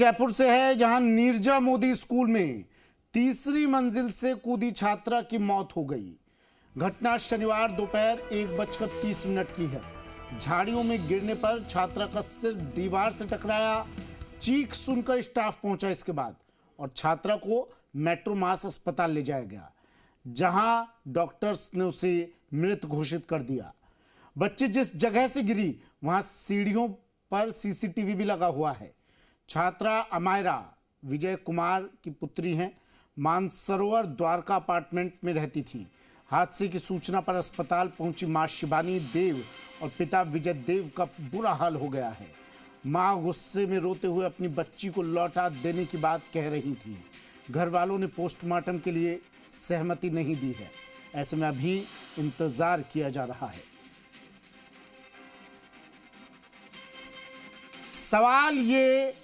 जयपुर से है, जहां नीरजा मोदी स्कूल में तीसरी मंजिल से कूदी छात्रा की मौत हो गई। घटना शनिवार दोपहर 1:30 की है। झाड़ियों में गिरने पर छात्रा का सिर दीवार से टकराया। चीख सुनकर स्टाफ पहुंचा इसके बाद और छात्रा को मेट्रो मास अस्पताल ले जाया गया, जहां डॉक्टर्स ने उसे मृत घोषित कर दिया। बच्ची जिस जगह से गिरी वहां सीढ़ियों पर सीसीटीवी भी लगा हुआ है। छात्रा अमायरा विजय कुमार की पुत्री हैं। मानसरोवर द्वारका अपार्टमेंट में रहती थी। हादसे की सूचना पर अस्पताल पहुंची मां शिवानी देव और पिता विजय देव का बुरा हाल हो गया है। मां गुस्से में रोते हुए अपनी बच्ची को लौटा देने की बात कह रही थी। घर वालों ने पोस्टमार्टम के लिए सहमति नहीं दी है। ऐसे में अभी इंतजार किया जा रहा है। सवाल ये,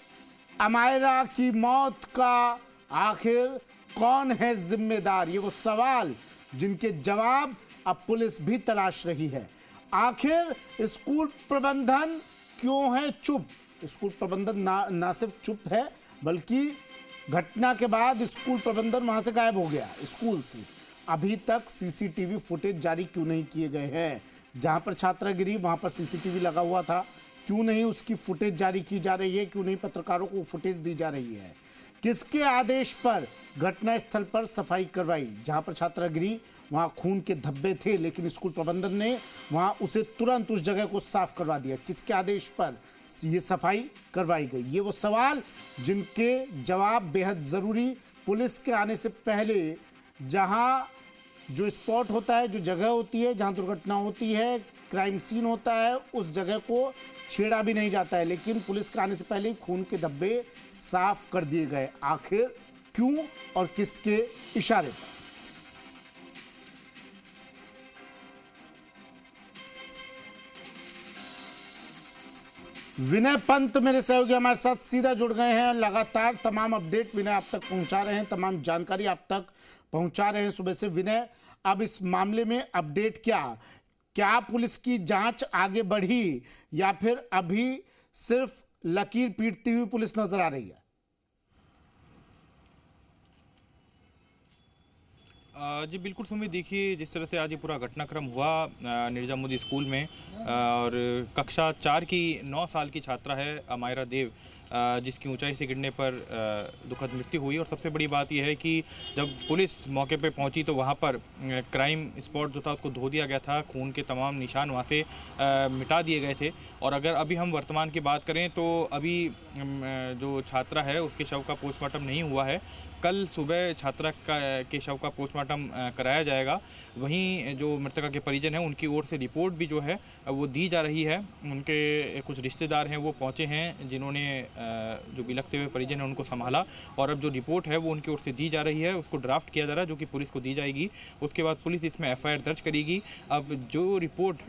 अमायरा की मौत का आखिर कौन है जिम्मेदार? ये वो सवाल जिनके जवाब अब पुलिस भी तलाश रही है। आखिर स्कूल प्रबंधन क्यों है चुप? स्कूल प्रबंधन ना सिर्फ चुप है, बल्कि घटना के बाद स्कूल प्रबंधन वहां से गायब हो गया। स्कूल से अभी तक सीसीटीवी फुटेज जारी क्यों नहीं किए गए हैं? जहां पर छात्रा गिरी वहां पर सीसीटीवी लगा हुआ था, क्यों नहीं उसकी फुटेज जारी की जा रही है? क्यों नहीं पत्रकारों को फुटेज दी जा रही है? किसके आदेश पर घटना स्थल पर सफाई करवाई? जहां पर छात्रा गिरी वहां खून के धब्बे थे, लेकिन स्कूल प्रबंधन ने वहां उसे तुरंत उस जगह को साफ करवा दिया। किसके आदेश पर ये सफाई करवाई गई? ये वो सवाल जिनके जवाब बेहद जरूरी। पुलिस के आने से पहले जहां जो स्पॉट होता है, जो जगह होती है जहां दुर्घटना होती है, क्राइम सीन होता है, उस जगह को छेड़ा भी नहीं जाता है, लेकिन पुलिस के आने से पहले ही खून के धब्बे साफ कर दिए गए। आखिर क्यों और किसके इशारे पर? विनय पंत मेरे सहयोगी हमारे साथ सीधा जुड़ गए हैं। लगातार तमाम अपडेट विनय आप तक पहुंचा रहे हैं, तमाम जानकारी आप तक पहुंचा रहे हैं सुबह से। विनय, अब इस मामले में अपडेट क्या पुलिस की जांच आगे बढ़ी या फिर अभी सिर्फ लकीर पीटती हुई पुलिस नजर आ रही है? जी बिल्कुल सुमित, देखिए जिस तरह से आज ये पूरा घटनाक्रम हुआ नीरजा मोदी स्कूल में, और कक्षा 4 की 9 साल की छात्रा है अमायरा देव, जिसकी ऊंचाई से गिरने पर दुखद मृत्यु हुई। और सबसे बड़ी बात यह है कि जब पुलिस मौके पे पहुंची तो वहां पर क्राइम स्पॉट जो था उसको धो दिया गया था। खून के तमाम निशान वहां से मिटा दिए गए थे। और अगर अभी हम वर्तमान की बात करें तो अभी जो छात्रा है उसके शव का पोस्टमार्टम नहीं हुआ है। कल सुबह छात्रा के शव का पोस्टमार्टम कराया जाएगा। वहीं जो मृतका के परिजन हैं उनकी ओर से रिपोर्ट भी जो है वो दी जा रही है। उनके कुछ रिश्तेदार हैं वो पहुंचे हैं, जिन्होंने जो बिलखते हुए परिजन हैं उनको संभाला, और अब जो रिपोर्ट है वो उनकी ओर से दी जा रही है। उसको ड्राफ्ट किया जा रहा है, जो कि पुलिस को दी जाएगी। उसके बाद पुलिस इसमें एफआईआर दर्ज करेगी। अब जो रिपोर्ट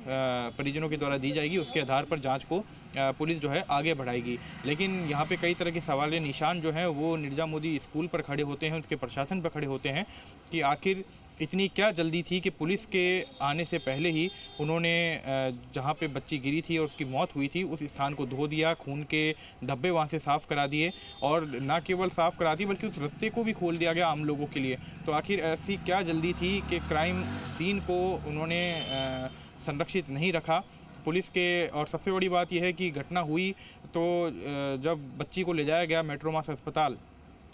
परिजनों के द्वारा दी जाएगी उसके आधार पर जाँच को पुलिस जो है आगे बढ़ाएगी। लेकिन यहाँ पे कई तरह के सवाल निशान जो हैं वो नीरजा मोदी स्कूल पर खड़े होते हैं, उसके प्रशासन पर खड़े होते हैं कि आखिर इतनी क्या जल्दी थी कि पुलिस के आने से पहले ही उन्होंने जहाँ पे बच्ची गिरी थी और उसकी मौत हुई थी उस स्थान को धो दिया, खून के धब्बे वहाँ से साफ़ करा दिए, और ना केवल साफ़ करा दिए बल्कि उस रास्ते को भी खोल दिया गया आम लोगों के लिए। तो आखिर ऐसी क्या जल्दी थी कि क्राइम सीन को उन्होंने संरक्षित नहीं रखा पुलिस के? और सबसे बड़ी बात यह है कि घटना हुई तो जब बच्ची को ले जाया गया मेट्रो मास अस्पताल,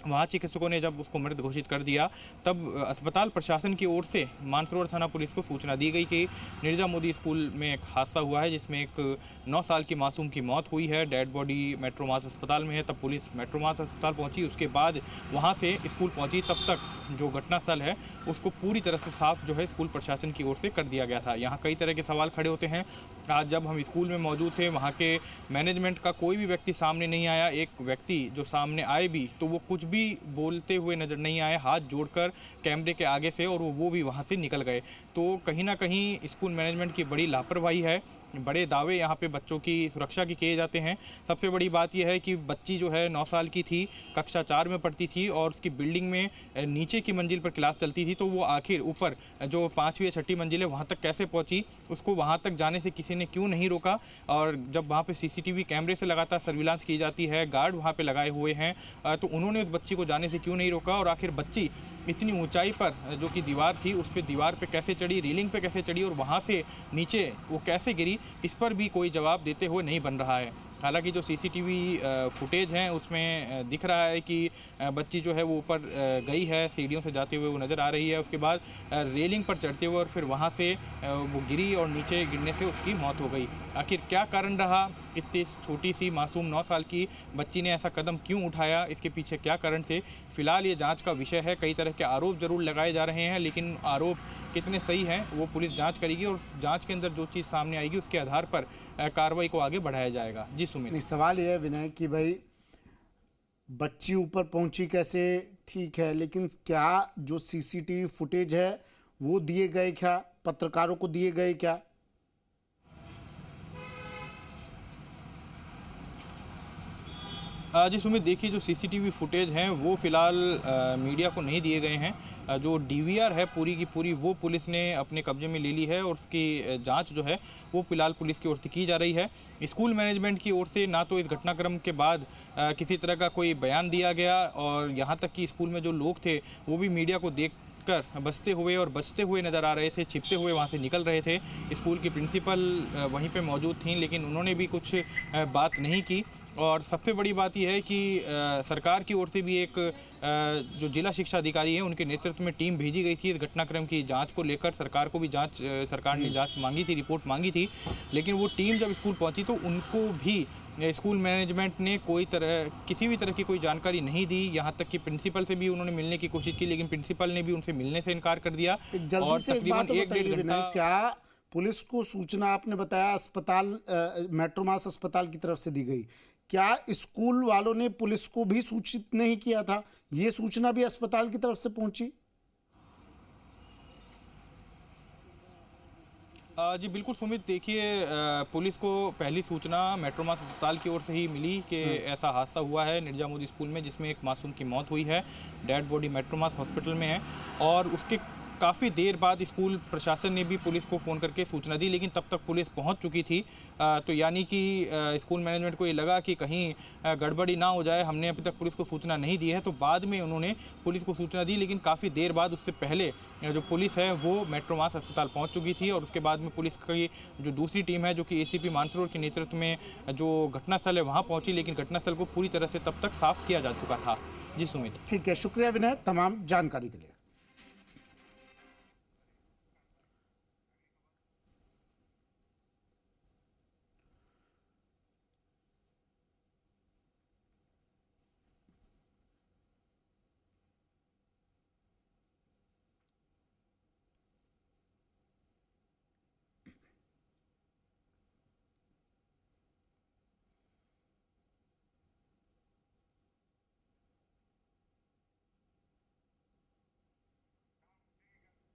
वहाँ चिकित्सकों ने जब उसको मृत घोषित कर दिया, तब अस्पताल प्रशासन की ओर से मानसरोवर थाना पुलिस को सूचना दी गई कि नीरजा मोदी स्कूल में एक हादसा हुआ है जिसमें एक 9 साल की मासूम की मौत हुई है। डेड बॉडी मेट्रो मास अस्पताल में है। तब पुलिस मेट्रो मास अस्पताल पहुंची, उसके बाद वहां से स्कूल पहुंची। तब तक जो घटनास्थल है उसको पूरी तरह से साफ जो है स्कूल प्रशासन की ओर से कर दिया गया था। यहाँ कई तरह के सवाल खड़े होते हैं। आज जब हम स्कूल में मौजूद थे वहाँ के मैनेजमेंट का कोई भी व्यक्ति सामने नहीं आया। एक व्यक्ति जो सामने आए भी तो वो कुछ भी बोलते हुए नजर नहीं आए, हाथ जोड़कर कैमरे के आगे से, और वो भी वहाँ से निकल गए। तो कहीं ना कहीं स्कूल मैनेजमेंट की बड़ी लापरवाही है बड़े दावे यहाँ पे बच्चों की सुरक्षा के किए जाते हैं। सबसे बड़ी बात यह है कि बच्ची जो है 9 साल की थी, कक्षा 4 में पढ़ती थी और उसकी बिल्डिंग में नीचे की मंजिल पर क्लास चलती थी, तो वो आखिर ऊपर जो 5वीं या 6ठी मंजिल है वहाँ तक कैसे पहुँची, उसको वहाँ तक जाने से किसी ने क्यों नहीं रोका। और जब वहाँ पे सीसीटीवी कैमरे से लगातार सर्विलांस की जाती है, गार्ड वहाँ पे लगाए हुए हैं, तो उन्होंने उस बच्ची को जाने से क्यों नहीं रोका। और आखिर बच्ची इतनी ऊंचाई पर जो कि दीवार थी उस पर दीवार पे कैसे चढ़ी, रेलिंग पे कैसे चढ़ी और वहाँ से नीचे वो कैसे गिरी, इस पर भी कोई जवाब देते हुए नहीं बन रहा है। हालांकि जो सीसीटीवी फुटेज हैं उसमें दिख रहा है कि बच्ची जो है वो ऊपर गई है, सीढ़ियों से जाते हुए वो नज़र आ रही है। उसके बाद रेलिंग पर चढ़ते हुए और फिर वहाँ से वो गिरी और नीचे गिरने से उसकी मौत हो गई। आखिर क्या कारण रहा, इतनी छोटी सी मासूम 9 साल की बच्ची ने ऐसा कदम क्यों उठाया, इसके पीछे क्या कारण थे, फिलहाल ये जांच का विषय है। कई तरह के आरोप जरूर लगाए जा रहे हैं, लेकिन आरोप कितने सही हैं वो पुलिस जांच करेगी और जांच के अंदर जो चीज़ सामने आएगी उसके आधार पर कार्रवाई को आगे बढ़ाया जाएगा। जी सुमित। नहीं, सवाल यह है विनय कि भाई बच्ची ऊपर पहुंची कैसे, ठीक है, लेकिन क्या जो सीसीटीवी फुटेज है वो दिए गए, क्या पत्रकारों को दिए गए क्या? जी सुमित, देखिए जो सीसीटीवी फुटेज हैं वो फिलहाल मीडिया को नहीं दिए गए हैं। जो डीवीआर है पूरी की पूरी वो पुलिस ने अपने कब्जे में ले ली है और उसकी जांच जो है वो फिलहाल पुलिस की ओर से की जा रही है। स्कूल मैनेजमेंट की ओर से ना तो इस घटनाक्रम के बाद किसी तरह का कोई बयान दिया गया और यहाँ तक कि स्कूल में जो लोग थे वो भी मीडिया को देख कर बचते हुए और बचते हुए नज़र आ रहे थे, छिपते हुए वहाँ से निकल रहे थे। स्कूल की प्रिंसिपल वहीं पे मौजूद थीं, लेकिन उन्होंने भी कुछ बात नहीं की। और सबसे बड़ी बात यह है कि सरकार की ओर से भी एक जो जिला शिक्षा अधिकारी हैं उनके नेतृत्व में टीम भेजी गई थी इस घटनाक्रम की जांच को लेकर। सरकार ने जांच मांगी थी, रिपोर्ट मांगी थी, लेकिन वो टीम जब स्कूल पहुंची तो उनको भी स्कूल मैनेजमेंट ने किसी भी तरह की कोई जानकारी नहीं दी। यहाँ तक कि प्रिंसिपल से भी उन्होंने मिलने की कोशिश की, लेकिन प्रिंसिपल ने भी उनसे मिलने से इनकार कर दिया। और तकरीबन 1-1.5 घंटा क्या पुलिस को सूचना आपने बताया अस्पताल मेट्रोमास अस्पताल की तरफ से दी गई, क्या स्कूल वालों ने पुलिस को भी सूचित नहीं किया था? ये सूचना भी अस्पताल की तरफ से पहुंची? जी बिल्कुल सुमित, देखिए पुलिस को पहली सूचना मेट्रोमास अस्पताल की ओर से ही मिली कि ऐसा हादसा हुआ है निर्जा मोदी स्कूल में जिसमें एक मासूम की मौत हुई है। डेड बॉडी मेट्रोमास हॉस्पिटल में है और उसके काफ़ी देर बाद स्कूल प्रशासन ने भी पुलिस को फ़ोन करके सूचना दी, लेकिन तब तक पुलिस पहुंच चुकी थी। तो यानी कि स्कूल मैनेजमेंट को ये लगा कि कहीं गड़बड़ी ना हो जाए, हमने अभी तक पुलिस को सूचना नहीं दी है, तो बाद में उन्होंने पुलिस को सूचना दी। लेकिन काफ़ी देर बाद, उससे पहले जो पुलिस है वो मेट्रोमास अस्पताल पहुँच चुकी थी और उसके बाद में पुलिस की जो दूसरी टीम है जो कि ACP मानसरोवर के नेतृत्व में जो घटनास्थल है वहाँ पहुँची, लेकिन घटनास्थल को पूरी तरह से तब तक साफ किया जा चुका था। जी सुमित। ठीक है, शुक्रिया विनय तमाम जानकारी के लिए।